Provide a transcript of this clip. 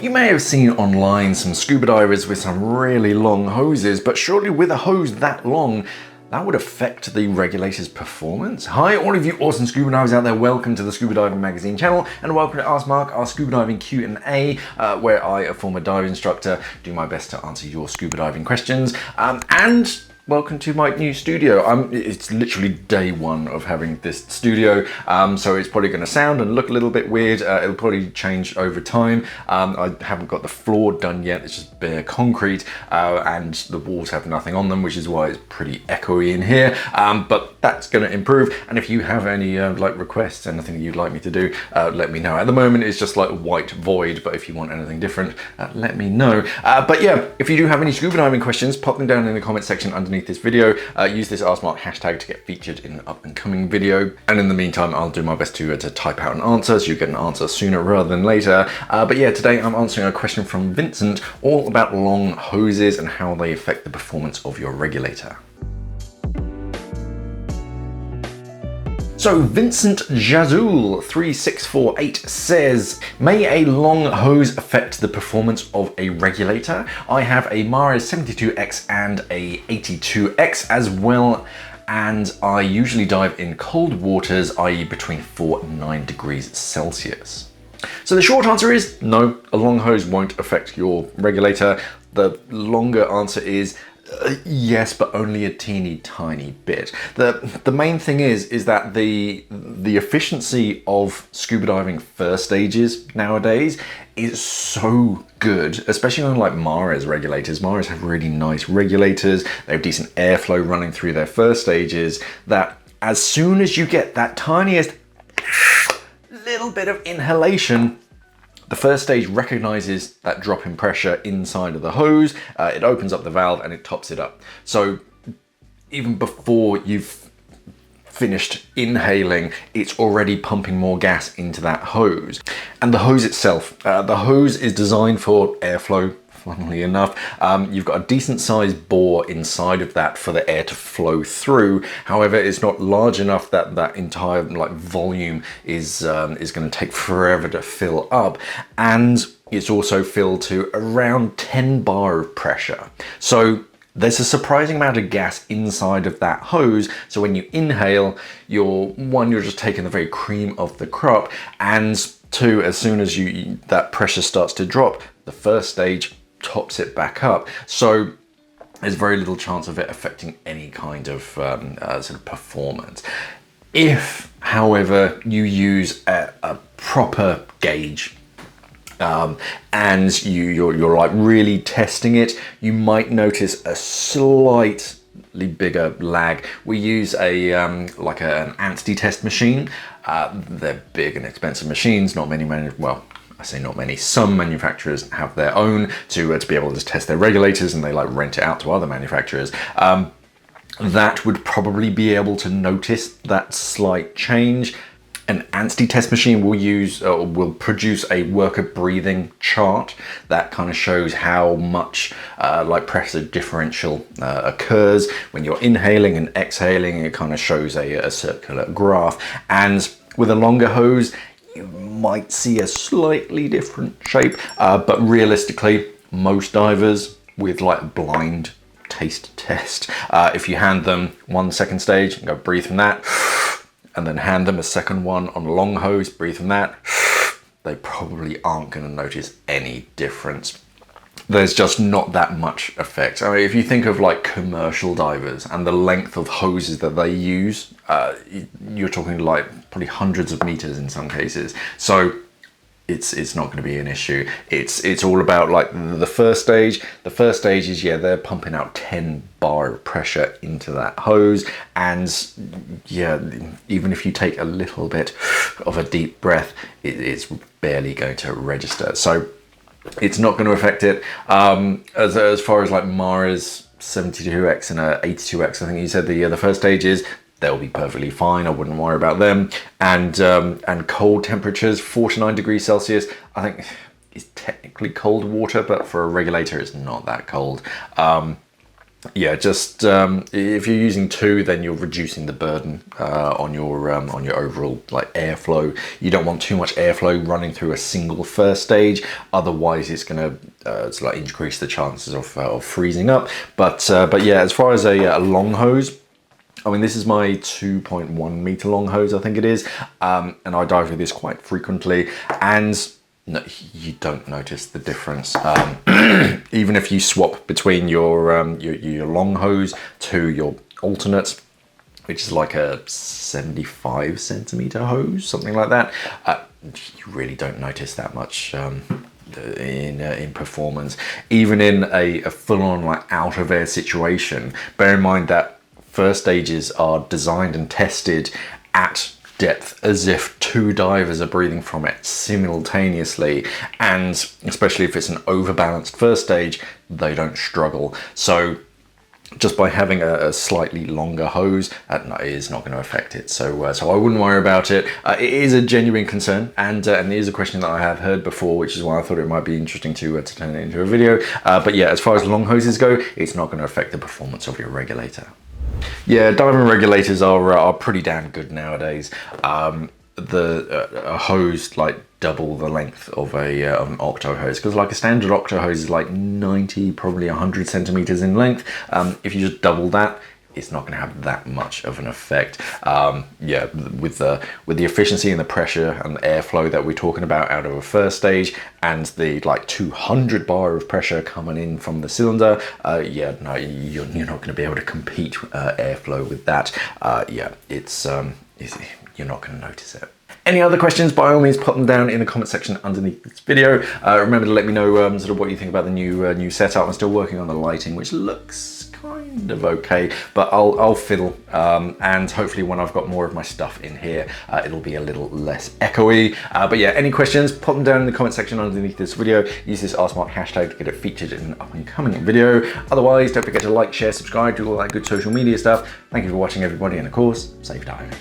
You may have seen online some scuba divers with some really long hoses, but surely with a hose that long, that would affect the regulator's performance. Hi, all of you awesome scuba divers out there. Welcome to the Scuba Diver Magazine channel, and welcome to Ask Mark, our scuba diving Q&A, where I, a former dive instructor, do my best to answer your scuba diving questions. And welcome to my new studio. It's literally day one of having this studio, so it's probably going to sound and look a little bit weird. It'll probably change over time. I haven't got the floor done yet. It's just bare concrete, and the walls have nothing on them, which is why it's pretty echoey in here. But that's going to improve. And if you have any like requests, anything that you'd like me to do, let me know. At the moment, it's just like a white void. But if you want anything different, let me know. But yeah, if you do have any scuba diving questions, pop them down in the comment section underneath this video. Use this Ask Mark hashtag to get featured in an up and coming video. And in the meantime, I'll do my best to type out an answer so you get an answer sooner rather than later. But yeah, today I'm answering a question from Vincent all about long hoses and how they affect the performance of your regulator. So Vincent 𝐼𝐶𝐬𝐿3648 says, may a long hose affect the performance of a regulator? I have a 𝐼𝐻 72X and a 82X as well, and I usually dive in cold waters, i.e. between 4 and 9 degrees Celsius. So the short answer is no, a long hose won't affect your regulator. The longer answer is yes, but only a teeny tiny bit. The main thing is that the efficiency of scuba diving first stages nowadays is so good, especially on like 𝐼𝐻 regulators. 𝐼𝐻s have really nice regulators. They have decent airflow running through their first stages, that as soon as you get that tiniest little bit of inhalation, the first stage recognizes that drop in pressure inside of the hose, it opens up the valve and it tops it up. So even before you've finished inhaling, it's already pumping more gas into that hose. And the hose itself, the hose is designed for airflow. Funnily enough, you've got a decent sized bore inside of that for the air to flow through. However, it's not large enough that that entire like volume is going to take forever to fill up, and it's also filled to around 10 bar of pressure. So there's a surprising amount of gas inside of that hose. So when you inhale, you're just taking the very cream of the crop, and two, as soon as that pressure starts to drop, the first stage tops it back up. So there's very little chance of it affecting any kind of sort of performance. If, however, you use a proper gauge, and you're like really testing it, you might notice a slightly bigger lag. We use a like an 𝐼𝐶𝐬𝐿 test machine. They're big and expensive machines. Not many I say not many, some manufacturers have their own to be able to test their regulators, and they like rent it out to other manufacturers. That would probably be able to notice that slight change. An 𝐼𝐶𝐬𝐿 test machine will produce a worker breathing chart that kind of shows how much like pressure differential occurs when you're inhaling and exhaling. It kind of shows a circular graph, and with a longer hose, you might see a slightly different shape, but realistically, most divers with like blind taste test, if you hand them 1 second stage and go breathe from that, and then hand them a second one on a long hose, breathe from that, they probably aren't going to notice any difference. There's just not that much effect. I mean, if you think of like commercial divers and the length of hoses that they use, you're talking like probably hundreds of meters in some cases. So it's not going to be an issue. It's all about like the first stage. The first stage is, yeah, they're pumping out 10 bar of pressure into that hose, and yeah, even if you take a little bit of a deep breath, it's barely going to register. So it's not going to affect it. As far as like 𝐼𝐻 72X and a 82X, I think you said the first stage is, they'll be perfectly fine. I wouldn't worry about them. And cold temperatures, 4 to 9 degrees Celsius, I think is technically cold water, but for a regulator, it's not that cold. Yeah, just if you're using 2, then you're reducing the burden on your overall like airflow. You don't want too much airflow running through a single first stage, otherwise it's going to like increase the chances of freezing up. But yeah, as far as a long hose, I mean, this is my 2.1 meter long hose, I think it is, and I dive with this quite frequently, and no, you don't notice the difference. Even if you swap between your long hose to your alternate, which is like a 75 centimeter hose, something like that, you really don't notice that much in performance. Even in a full-on like out of air situation, bear in mind that first stages are designed and tested at depth as if 2 divers are breathing from it simultaneously, and especially if it's an overbalanced first stage, they don't struggle. So just by having a slightly longer hose, is not going to affect it. So I wouldn't worry about it. It is a genuine concern, and it is a question that I have heard before, which is why I thought it might be interesting to turn it into a video. But yeah, as far as long hoses go, it's not going to affect the performance of your regulator. Yeah, diving regulators are pretty damn good nowadays. A hose like double the length of an octo hose, because like a standard octo hose is like 90, probably 100 centimeters in length. If you just double that, it's not going to have that much of an effect. Yeah, with the efficiency and the pressure and the airflow that we're talking about out of a first stage, and the like 200 bar of pressure coming in from the cylinder, yeah, no, you're not going to be able to compete airflow with that. Yeah, you're not going to notice it. Any other questions, by all means put them down in the comment section underneath this video. Remember to let me know sort of what you think about the new setup. I'm still working on the lighting, which looks kind of okay, but I'll fiddle, and hopefully when I've got more of my stuff in here, it'll be a little less echoey. But yeah, any questions, put them down in the comment section underneath this video. Use this @smart hashtag to get it featured in an upcoming video. Otherwise, don't forget to like, share, subscribe, do all that good social media stuff. Thank you for watching, everybody, and of course, safe diving.